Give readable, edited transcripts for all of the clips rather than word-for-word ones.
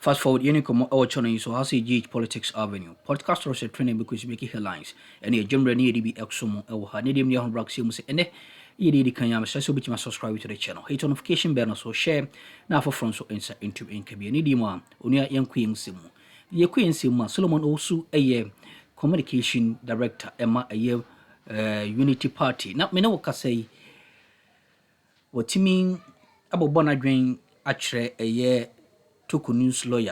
Fast forward, you know, our channel so has a GH Politics Avenue. Podcast also training because making headlines. And a general need to be exomo or Hanidim Yahan Braxium and you can so bit subscribe to the channel. Hit notification bell so share now for front so inside into in Kabini one Unia young Queen Simu. Ye Queen Simu Solomon also a year communication director Emma a year Unity Party. Not me no say what you mean about Bonadrin actually a year. Torkonoo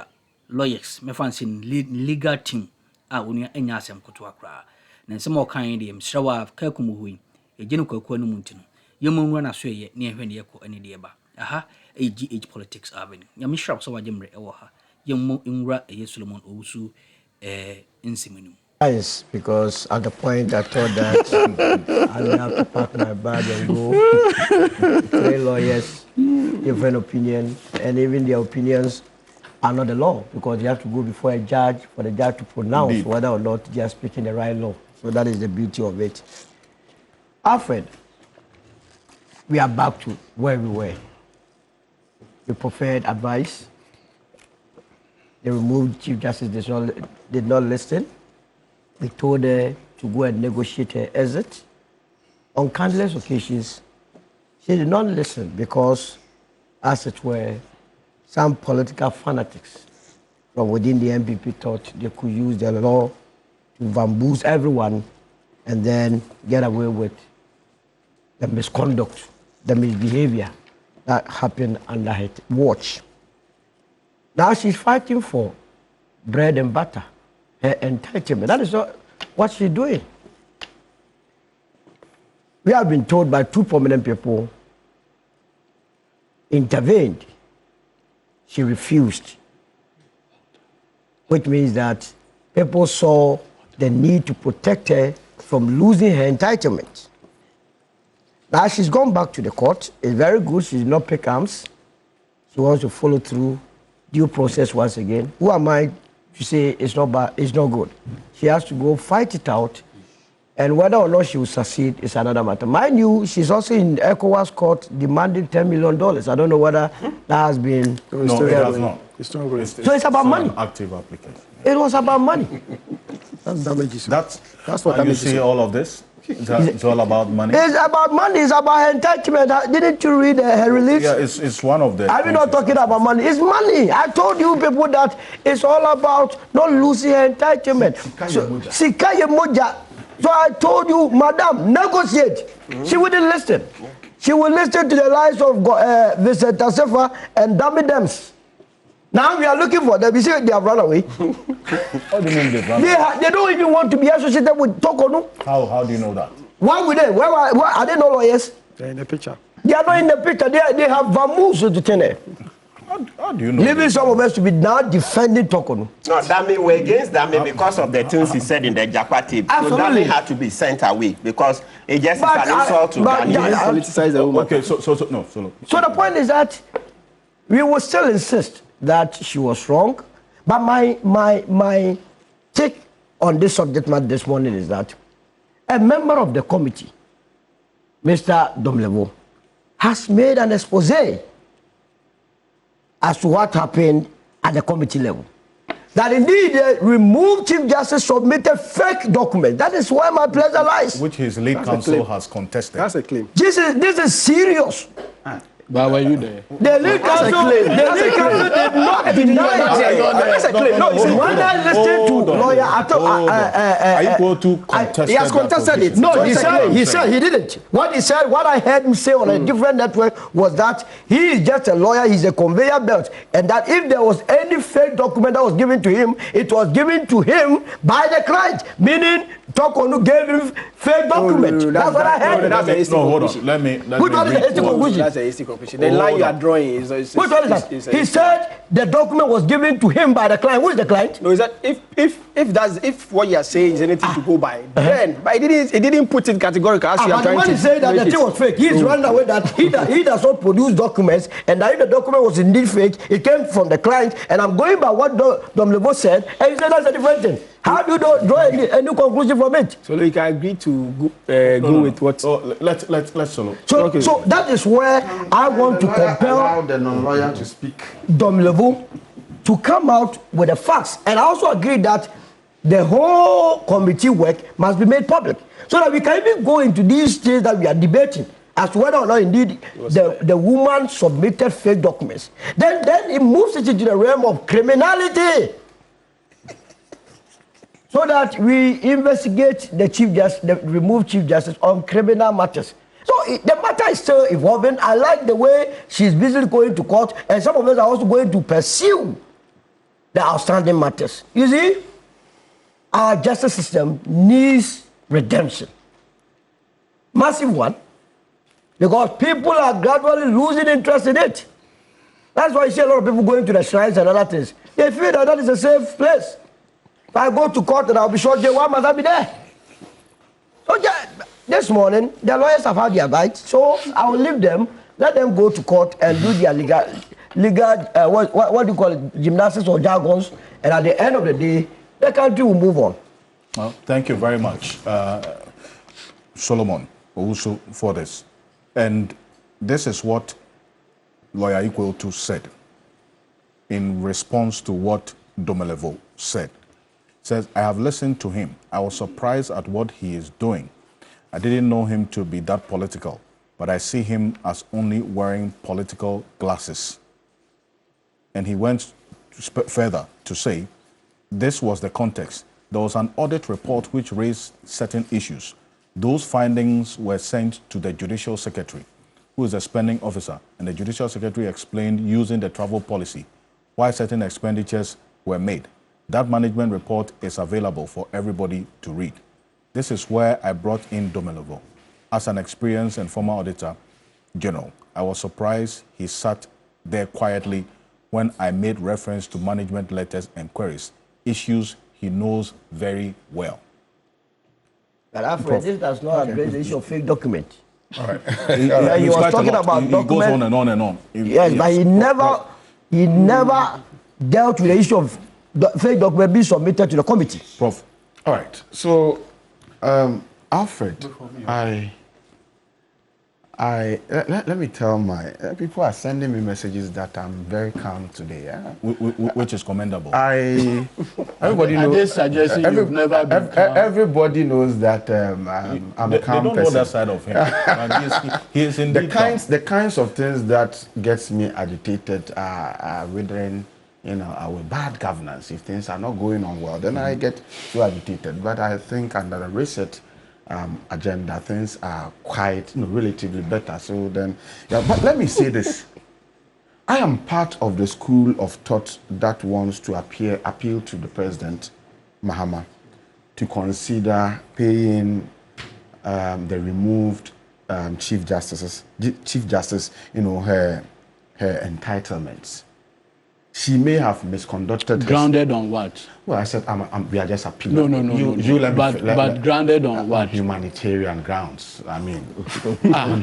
lawyers me fancy legal team unia enya asem koto akra na nsem o kan de msrawa ka kumu hui ejenu kwakwa no muntino yemonwa na so ye ne ehwe ne yeko ani de ba aha AGH Politics Avenue nyame shrap so wajemre ewo ha yemmo nwura Solomon Owusu insimenu. Yes, because at the point I thought that I have to pack my bag and go. 3 lawyers, different opinion, and even their opinions are not the law because you have to go before a judge for the judge to pronounce whether or not they are speaking the right law. So that is the beauty of it. Alfred, we are back to where we were. We preferred advice. The removed Chief Justice did not listen. They told her to go and negotiate her exit. On countless occasions, she did not listen because, as it were, some political fanatics from within the MPP thought they could use the law to bamboozle everyone and then get away with the misconduct, the misbehavior that happened under her watch. Now she's fighting for bread and butter. Her entitlement. That is what she's doing. We have been told by 2 prominent people intervened. She refused, which means that people saw the need to protect her from losing her entitlement. Now she's gone back to the court. It's very good. She did not pick arms. She wants to follow through due process once again. Who am I to say it's not bad, it's not good? She has to go fight it out, and whether or not she will succeed is another matter. Mind you, she's also in ECOWAS court demanding $10 million. I don't know whether that has been... No, it has not. It's not going. So it's about money. An active application. It was about money. That's damages. That's what damages. You see all of this? It's all about money. It's about money. It's about her entitlement. Didn't you read her release? Yeah, it's one of the... Are we not talking about money? It's money. I told you people that it's all about not losing her entitlement. Sikaye moja. So I told you, madam, negotiate. She wouldn't listen. She would listen to the lies of Mr. Tasefa and Dummy Dems. Now we are looking for them. You see, they have run away. How do you mean they've run away? They don't even want to be associated with Torkonoo. How do you know that? Why would they? Where are they not lawyers? They're in the picture. They are not in the picture. They have vamoose to tell. How do you know? Leaving some of us to be now defending Torkonoo. No, Dami, we're against Dami because of the things he said in the Japa tape. Absolutely. So Dami had to be sent away because it just is an insult to Dami. Politicize the woman. Okay, so the point is that we will still insist that she was wrong. But my take on this subject matter this morning is that a member of the committee, Mr. Domlevo, has made an expose as to what happened at the committee level. That indeed the removed Chief Justice submitted fake documents. That is why my pleasure lies. which his lead counsel has contested. That's a claim. This is serious. But were you there? The lead counsel did not deny it. That's a claim. No, When I listened to lawyer Are you going to contest? he has contested it. No, he said he didn't. What he said, what I heard him say on a different network was that he is just a lawyer, he's a conveyor belt, and that if there was any fake document that was given to him, it was given to him by the client, meaning Torkonoo gave him fake document. That's what I heard. That's a hasty conclusion. Let me Which one is the hasty conclusion? That's a hasty conclusion. The line you are drawing is which one is that? He said the document was given to him by the client. Who is the client? No, is that if what you are saying is anything to go by, then but it didn't put it categorical as you are trying to. When he said that the thing was fake, he's running away that he does not produce documents, and that if the document was indeed fake, it came from the client. And I'm going by what Domlevo said, and he said that's a different thing. How do you draw any conclusion from it? So you can agree to go with what? So let's solo. So that is where I want to compel allow the non-lawyer to speak. Domlevo to come out with the facts. And I also agree that the whole committee work must be made public so that we can even go into these things that we are debating as to whether or not indeed the woman submitted fake documents. Then it moves it into the realm of criminality. So that we investigate the removed Chief Justice on criminal matters. So the matter is still evolving. I like the way she's busily going to court, and some of us are also going to pursue the outstanding matters. You see, our justice system needs redemption. Massive one. Because people are gradually losing interest in it. That's why you see a lot of people going to the shrines and other things. They feel that is a safe place. If I go to court and I'll be sure, why must I be there? So this morning, the lawyers have had their rights, so I will leave them, let them go to court and do their legal what do you call it, gymnastics or jargons, and at the end of the day, the country will move on. Well, thank you very much, Solomon, also for this. And this is what Lawyer Equal to said in response to what Domelevo said. Says, I have listened to him. I was surprised at what he is doing. I didn't know him to be that political, but I see him as only wearing political glasses. And he went further to say, this was the context. There was an audit report which raised certain issues. Those findings were sent to the Judicial Secretary, who is the spending officer, and the Judicial Secretary explained using the travel policy why certain expenditures were made. That management report is available for everybody to read. This is where I brought in Domelevo. As an experienced and former auditor general, I was surprised he sat there quietly when I made reference to management letters and queries, issues he knows very well. But Alfred, this does not address the issue of fake document. All right. He was talking about document. He goes on and on and on. Yes, but he never dealt with the issue of fake document being submitted to the committee. Prof. All right. So, Alfred, let me tell my people are sending me messages that I'm very calm today. Yeah? Which is commendable. Everybody knows. This suggesting you've never been calm. Everybody knows that I'm a calm person. They don't know that side of him. He is indeed the kinds of things that gets me agitated are withering, our bad governance. If things are not going on well, then I get so agitated. But I think under the reset agenda, things are quite, relatively better. So then, but let me say this. I am part of the school of thought that wants to appeal to the President, Mahama, to consider paying the removed Chief Justice, her entitlements. She may have misconducted. Grounded on what? Well, I said we are just appealing. No. But grounded on what? Humanitarian grounds. I mean,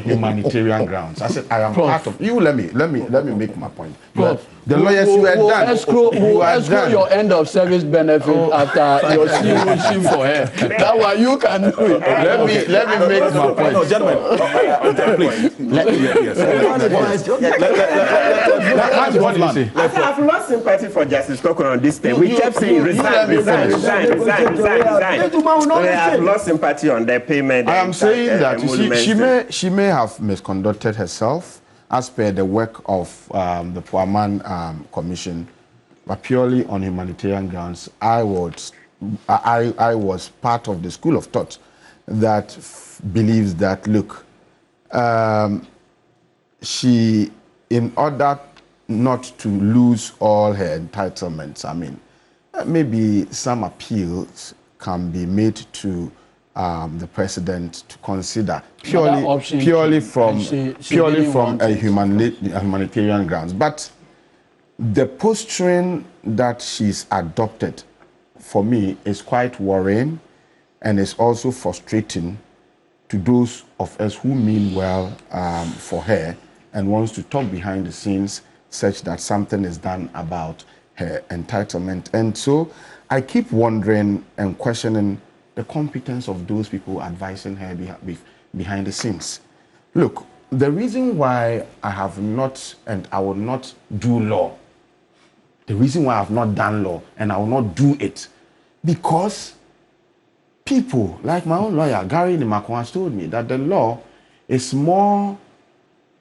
humanitarian grounds. I said I am part of. You let me make my point. The lawyers you are done. Escrow your end of service benefit after your COC for her. That one you can do it. Let me make my point. No, gentlemen, please. I've lost sympathy for Justice Torkonoo on this thing. We kept saying resign. I've lost sympathy on their payment. I am saying that she may have misconducted herself as per the work of the Poor Man Commission, but purely on humanitarian grounds. I was part of the school of thought that believes that, look, she, in order not to lose all her entitlements, I mean, maybe some appeals can be made to the president to consider purely from a humanitarian grounds. But the posturing that she's adopted, for me, is quite worrying, and is also frustrating to those of us who mean well for her and wants to talk behind the scenes such that something is done about her entitlement. And so I keep wondering and questioning the competence of those people advising her behind the scenes. Look, the reason why I have not and I will not do law The reason why I've not done law and I will not do it, because people like my own lawyer, Gary Nimakwa, has told me that the law is more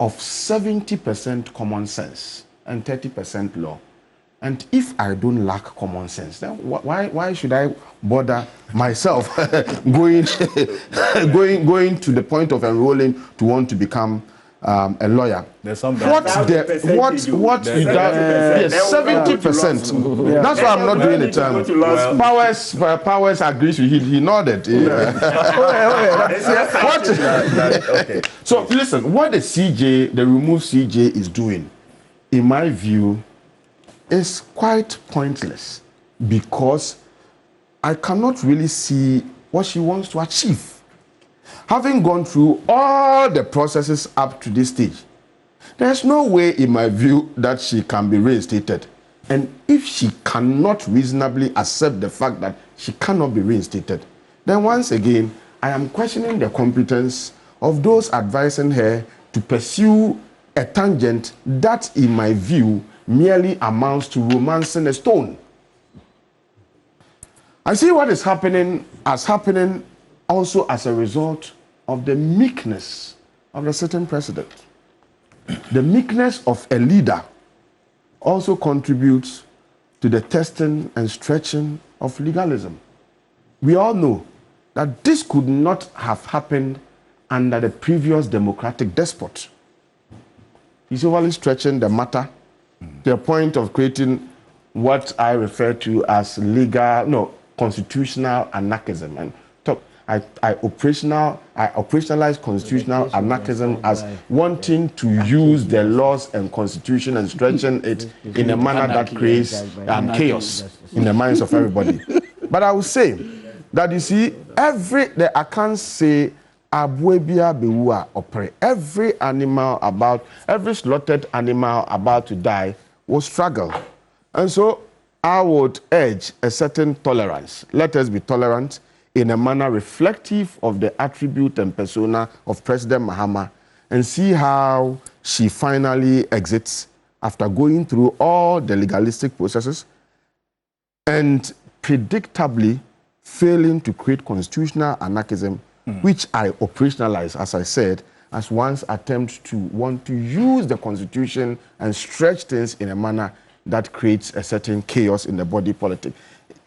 of 70% common sense and 30% law. And if I don't lack common sense, then why should I bother myself going to the point of enrolling to want to become a lawyer? There's some What you do? Yes, 70%. That's why I'm not doing it. Powers agrees with he nodded. What? Okay. So listen, what the removed CJ is doing, in my view, is quite pointless, because I cannot really see what she wants to achieve. Having gone through all the processes up to this stage, there's no way, in my view, that she can be reinstated. And if she cannot reasonably accept the fact that she cannot be reinstated, then once again, I am questioning the competence of those advising her to pursue a tangent that, in my view, merely amounts to romancing a stone. I see what is happening also as a result of the meekness of the sitting president. The meekness of a leader also contributes to the testing and stretching of legalism. We all know that this could not have happened under the previous democratic despot. He's overly stretching the matter to the point of creating what I refer to as constitutional anarchism. And I operationalize constitutional anarchism as wanting to use the laws and constitution and stretching it in a manner that creates chaos in the minds of everybody. But I would say that, you see, I can't say every slaughtered animal about to die will struggle. And so I would urge a certain tolerance. Let us be tolerant in a manner reflective of the attribute and persona of President Mahama, and see how she finally exits after going through all the legalistic processes and predictably failing to create constitutional anarchism, which I operationalize, as I said, as one's attempt to want to use the constitution and stretch things in a manner that creates a certain chaos in the body politic.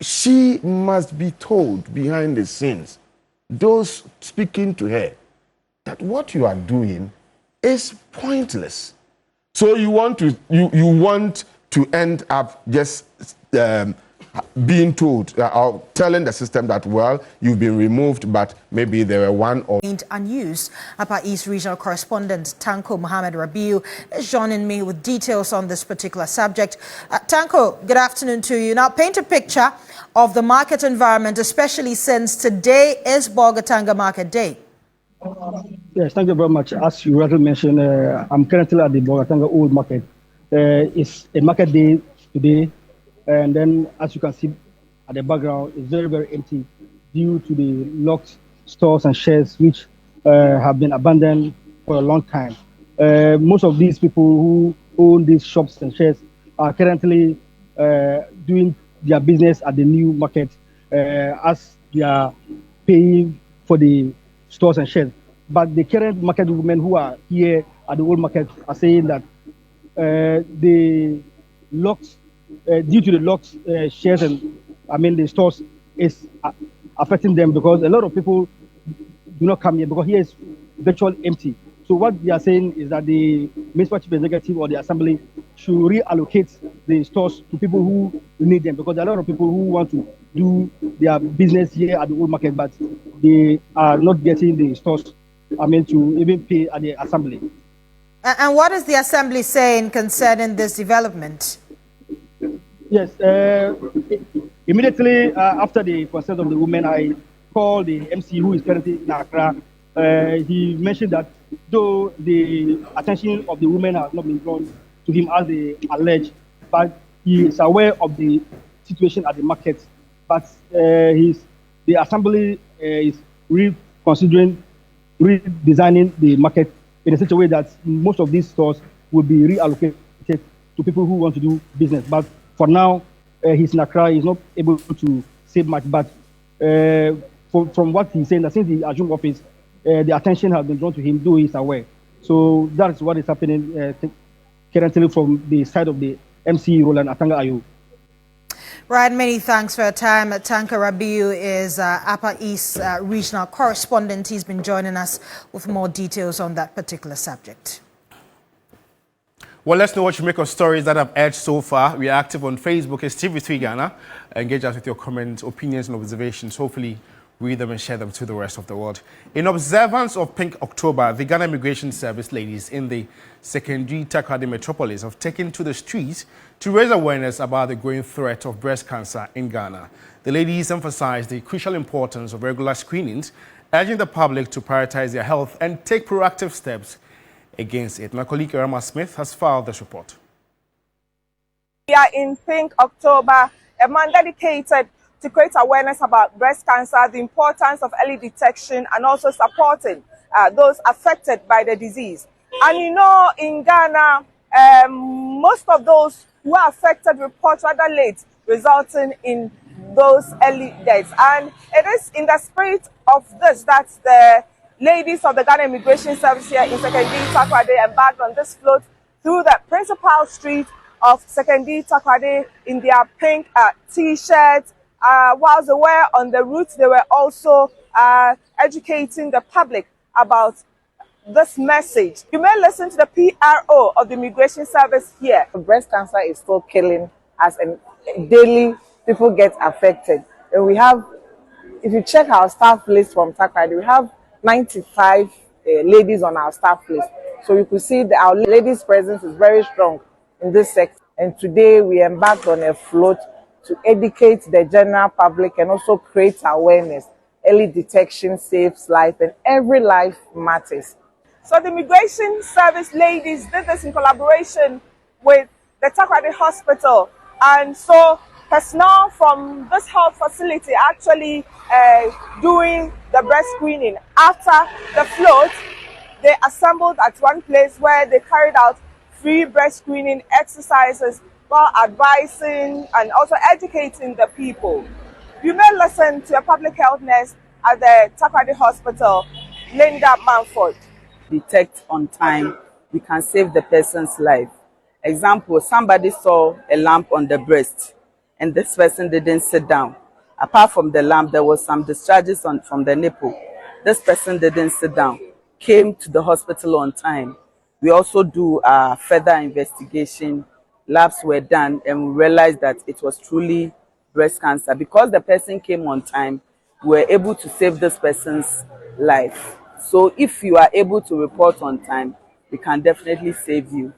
She must be told behind the scenes, those speaking to her, that what you are doing is pointless. So you want to end up just being told or telling the system that, well, you've been removed, but maybe there were one or unused. Upper East Regional Correspondent Tanko Mohammed Rabiu is joining me with details on this particular subject. Tanko, good afternoon to you. Now, paint a picture of the market environment, especially since today is Bolgatanga Market Day. Yes, thank you very much. As you already mentioned, I'm currently at the Bolgatanga Old Market. It's a market day today. And then, as you can see at the background, it's very, very empty due to the locked stores and sheds which have been abandoned for a long time. Most of these people who own these shops and sheds are currently doing their business at the new market as they are paying for the stores and sheds. But the current market women who are here at the old market are saying that the locked due to the locked shares and the stores is affecting them, because a lot of people do not come here because here is virtually empty. So what they are saying is that the municipal chief executive or the assembly should reallocate the stores to people who need them, because there are a lot of people who want to do their business here at the old market, but they are not getting the stores to even pay at the assembly. And what is the assembly saying concerning this development? Yes, immediately after the consent of the women, I called the MC who is currently in Accra. He mentioned that though the attention of the women has not been drawn to him as they allege, but he is aware of the situation at the market. But the assembly is reconsidering redesigning the market in such a way that most of these stores will be reallocated to people who want to do business. But For now, he's in Accra. He's not able to say much. But from what he's saying, that since he assumed office, the attention has been drawn to him, though he's aware. So that's what is happening currently from the side of the MC Roland Atanga Ayo. Right, many thanks for your time. Tanko Rabiu is Upper East Regional Correspondent. He's been joining us with more details on that particular subject. Well, let's know what you make of stories that have aired so far. We are active on Facebook as TV3 Ghana. Engage us with your comments, opinions, and observations. Hopefully, read them and share them to the rest of the world. In observance of Pink October, the Ghana Immigration Service ladies in the secondary Takoradi metropolis have taken to the streets to raise awareness about the growing threat of breast cancer in Ghana. The ladies emphasized the crucial importance of regular screenings, urging the public to prioritize their health and take proactive steps against it. My colleague Akroma Smith has filed this report. We are in Pink October, a month dedicated to create awareness about breast cancer, the importance of early detection, and also supporting those affected by the disease. And you know, in Ghana, most of those who are affected report rather late, resulting in those early deaths. And it is in the spirit of this that the ladies of the Ghana Immigration Service here in Secondary Takoradi embarked on this float through the principal street of Secondary Takoradi in their pink T-shirts. Whilst they were on the route, they were also educating the public about this message. You may listen to the PRO of the Immigration Service here. Breast cancer is still killing us, and daily people get affected. And we have, if you check our staff list from Takoradi, we have 95 ladies on our staff list. So you could see that our ladies' presence is very strong in this sector. And today we embarked on a float to educate the general public and also create awareness. Early detection saves life, and every life matters. So the Immigration Service ladies did this in collaboration with the Takoradi Hospital. And so personnel from this health facility actually doing the breast screening. After the float, they assembled at one place where they carried out free breast screening exercises while advising and also educating the people. You may listen to a public health nurse at the Takoradi Hospital, Linda Manford. Detect on time, we can save the person's life. Example, somebody saw a lump on the breast and this person didn't sit down. Apart from the lump, there was some discharges from the nipple. This person didn't sit down, came to the hospital on time. We also do further investigation. Labs were done and we realized that it was truly breast cancer. Because the person came on time, we were able to save this person's life. So if you are able to report on time, we can definitely save you.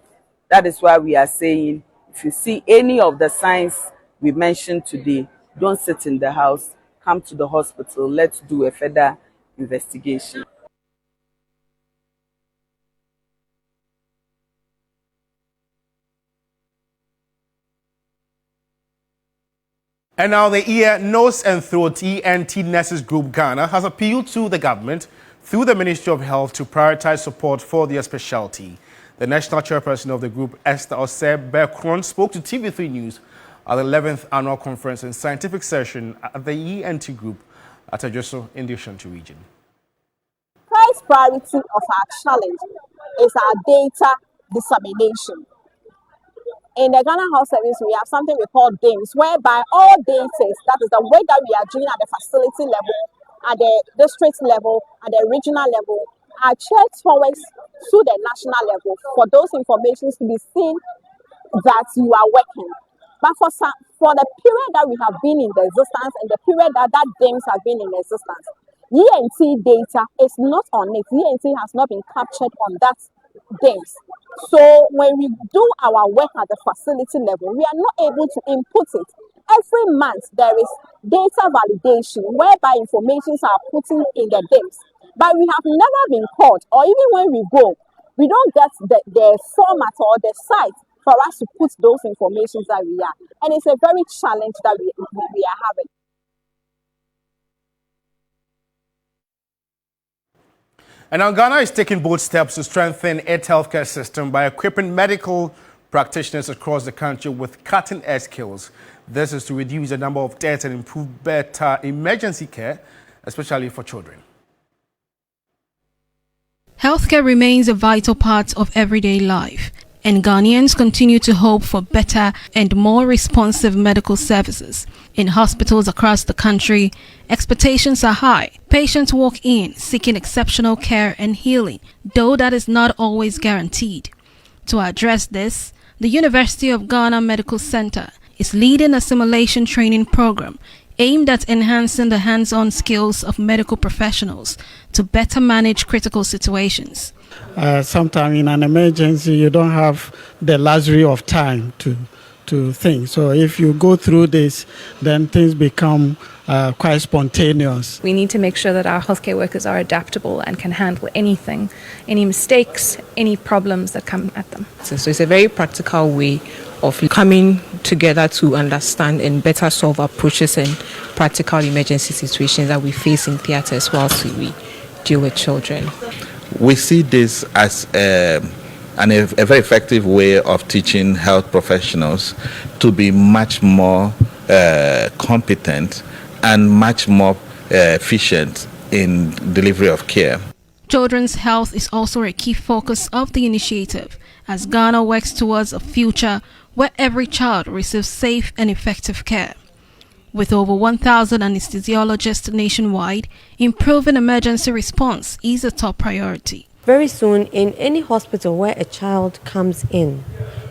That is why we are saying, if you see any of the signs we mentioned today, don't sit in the house, come to the hospital, let's do a further investigation. And now the Ear, Nose and Throat ENT Nurses Group Ghana has appealed to the government through the Ministry of Health to prioritize support for their specialty. The national chairperson of the group, Esther Osei-Berkron, spoke to TV3 News at the 11th Annual Conference and Scientific Session at the ENT Group at Addo in the Ashanti region. First priority of our challenge is our data dissemination. In the Ghana Health Service, we have something we call DIMS, whereby all data, that is the way that we are doing at the facility level, at the district level, at the regional level, are checked forward to the national level for those informations to be seen that you are working. But for the period that we have been in the existence and the period that DIMS has been in existence, ENT data is not on it. ENT has not been captured on that DIMS. So when we do our work at the facility level, we are not able to input it. Every month there is data validation whereby informations are put in the DIMS. But we have never been called, or even when we go, we don't get the format or the site for us to put those informations that we are. And it's a very challenge that we are having. And now Ghana is taking bold steps to strengthen its healthcare system by equipping medical practitioners across the country with cutting-edge skills. This is to reduce the number of deaths and improve better emergency care, especially for children. Healthcare remains a vital part of everyday life, and Ghanaians continue to hope for better and more responsive medical services. In hospitals across the country, expectations are high. Patients walk in seeking exceptional care and healing, though that is not always guaranteed. To address this, the University of Ghana Medical Center is leading a simulation training program aimed at enhancing the hands-on skills of medical professionals to better manage critical situations. Sometimes in an emergency, you don't have the luxury of time to think. So if you go through this, then things become quite spontaneous. We need to make sure that our healthcare workers are adaptable and can handle anything, any mistakes, any problems that come at them. So it's a very practical way of coming together to understand and better solve approaches and practical emergency situations that we face in theatres whilst we deal with children. We see this as a very effective way of teaching health professionals to be much more competent and much more efficient in delivery of care. Children's health is also a key focus of the initiative, as Ghana works towards a future where every child receives safe and effective care. With over 1,000 anesthesiologists nationwide, improving emergency response is a top priority. Very soon, in any hospital where a child comes in,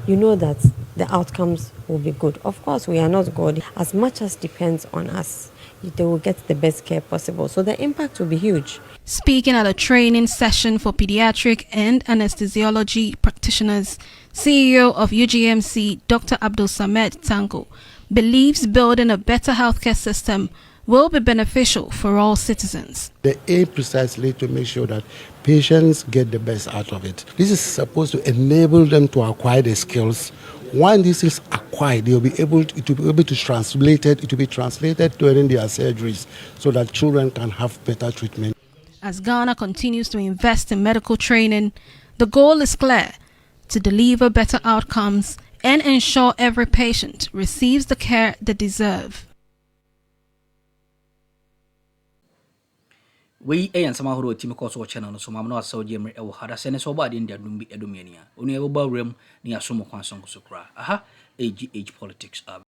you know that the outcomes will be good. Of course, we are not God. As much as depends on us, they will get the best care possible. So the impact will be huge. Speaking at a training session for pediatric and anesthesiology practitioners, CEO of UGMC, Dr. Abdul Samed Tanko, believes building a better healthcare system will be beneficial for all citizens. The aim precisely to make sure that patients get the best out of it. This is supposed to enable them to acquire the skills. When this is acquired, they'll be able to translate it. It will be translated during their surgeries so that children can have better treatment. As Ghana continues to invest in medical training, the goal is clear: to deliver better outcomes and ensure every patient receives the care they deserve. We and some who team course or channel so mamma so Jimmy or had a sense of body in their Dumbi Edomania. Only a ballroom near Sumo Kwansong Sukra. Aha, AGH politics.